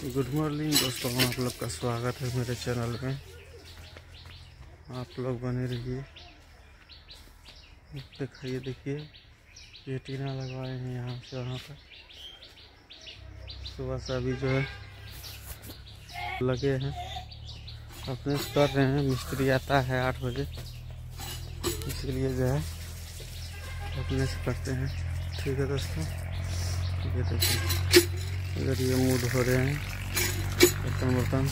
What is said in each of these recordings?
Good morning दोस्तों, आप लोग का स्वागत है मेरे चैनल में। आप लोग बने रहिए। दिखाइए, देखिए ये टीना लगवाए हैं यहाँ से वहाँ तक। सुबह से अभी जो है लगे हैं, अपने कर रहे हैं। मिस्त्री आता है 8 बजे, इसलिए जो है अपने से करते हैं। ठीक है दोस्तों, ये देखिए इधर ये मुँह धो रहे हैं। बर्तन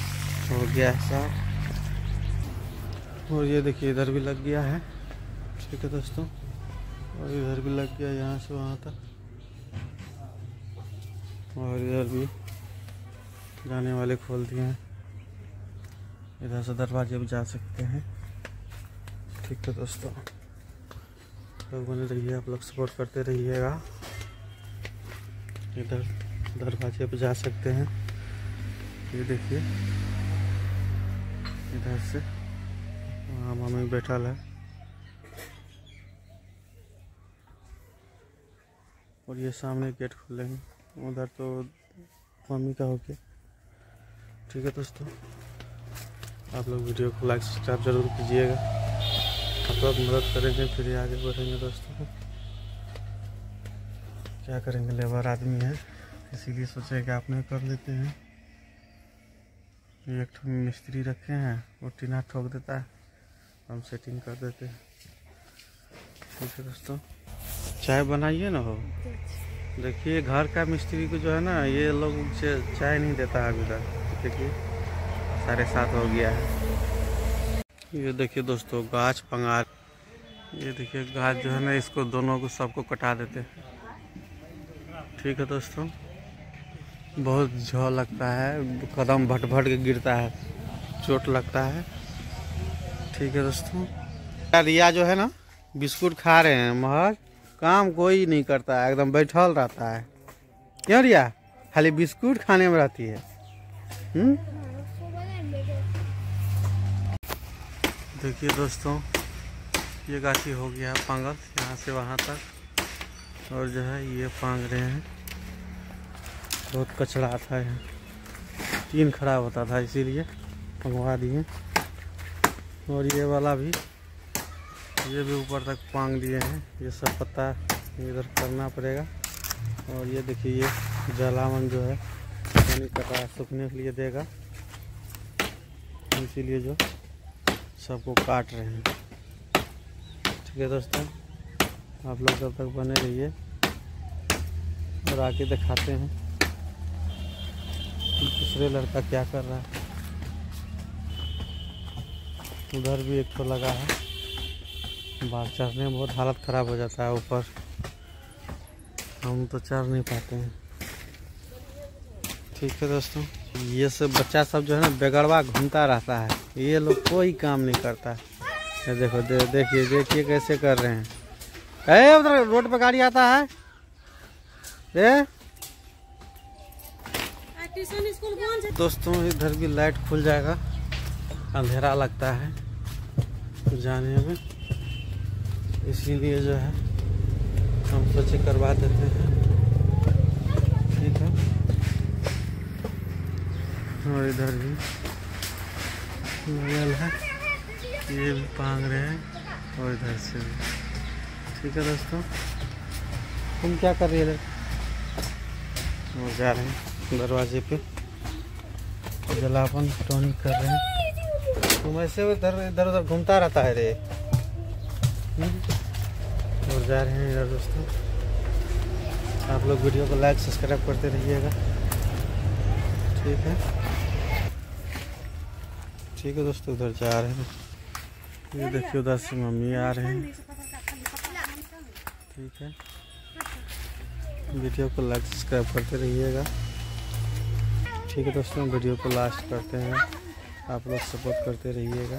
हो गया है साफ, और ये देखिए इधर भी लग गया है। ठीक है दोस्तों, और इधर भी लग गया यहाँ से वहाँ तक, और इधर भी जाने वाले खोल दिए हैं। इधर से दरवाजे भी जा सकते हैं। ठीक है दोस्तों, लोग बने रहिए, आप लोग सपोर्ट करते रहिएगा। इधर दरवाजे पे जा सकते हैं। ये देखिए इधर से वहाँ मम्मी बैठा है, और ये सामने गेट खुलेंगे, उधर तो मम्मी का हो गया। ठीक है दोस्तों, आप लोग वीडियो को लाइक सब्सक्राइब जरूर कीजिएगा। आप लोग मदद करेंगे फिर ही आगे बढ़ेंगे दोस्तों। क्या करेंगे, लेबर आदमी है, इसीलिए सोचे कि आप नहीं कर लेते हैं। एक मिस्त्री रखे हैं, वो टीना ठोक देता है, हम सेटिंग कर देते हैं। ठीक है दोस्तों, चाय बनाइए ना हो। देखिए घर का मिस्त्री को जो है ना, ये लोग चाय नहीं देता है अभी तक। देखिए 7:30 हो गया है। ये देखिए दोस्तों गाछ पंगार, ये देखिए गाछ जो है ना, इसको दोनों को सबको कटा देते हैं। ठीक है दोस्तों, बहुत झोल लगता है, कदम भट भट के गिरता है, चोट लगता है। ठीक है दोस्तों, रिया जो है ना बिस्कुट खा रहे हैं, मगर काम कोई नहीं करता है, एकदम बैठल रहता है। क्यों रिया, खाली बिस्कुट खाने में रहती है। देखिए दोस्तों, ये गाछी हो गया पांगल, यहाँ से वहाँ तक, और जो है ये पांग रहे हैं। बहुत कचरा था यहाँ, टीन खराब होता था, इसीलिए पंगवा दिए। और ये वाला भी, ये भी ऊपर तक पांग दिए हैं। ये सब पत्ता इधर करना पड़ेगा। और ये देखिए ये जलावन जो है पानी कटा सूखने के लिए देगा, इसीलिए जो सबको काट रहे हैं। ठीक है दोस्तों, आप लोग तब तक बने रहिए और आगे दिखाते हैं दूसरे लड़का क्या कर रहा है। उधर भी एक तो लगा है, बाहर चढ़ने में बहुत हालत ख़राब हो जाता है। ऊपर हम तो चढ़ नहीं पाते हैं। ठीक है दोस्तों, ये सब बच्चा सब जो है ना बेगड़वा घूमता रहता है, ये लोग कोई काम नहीं करता। ये देखो देखिए देखिए कैसे कर रहे हैं। उधर रोड पर गाड़ी आता है। दोस्तों इधर भी लाइट खुल जाएगा, अंधेरा लगता है जाने में, इसीलिए जो है हम सोचे करवा देते हैं। ठीक है, और इधर भी लगल है, ये भी पांग रहे हैं, और इधर से भी। ठीक है दोस्तों, तुम क्या कर रही है? वो जा रहे हैं दरवाजे पे, जलावन टोनी कर रहे हैं। तुम ऐसे इधर उधर घूमता रहता है रे। और जा रहे हैं इधर दोस्तों। आप लोग वीडियो को लाइक सब्सक्राइब करते रहिएगा। ठीक है, ठीक है दोस्तों, उधर जा रहे हैं। ये देखिए उधर से मम्मी आ रहे हैं। ठीक है, वीडियो को लाइक सब्सक्राइब करते रहिएगा। ठीक है दोस्तों, वीडियो को लास्ट करते हैं, आप लोग सपोर्ट करते रहिएगा।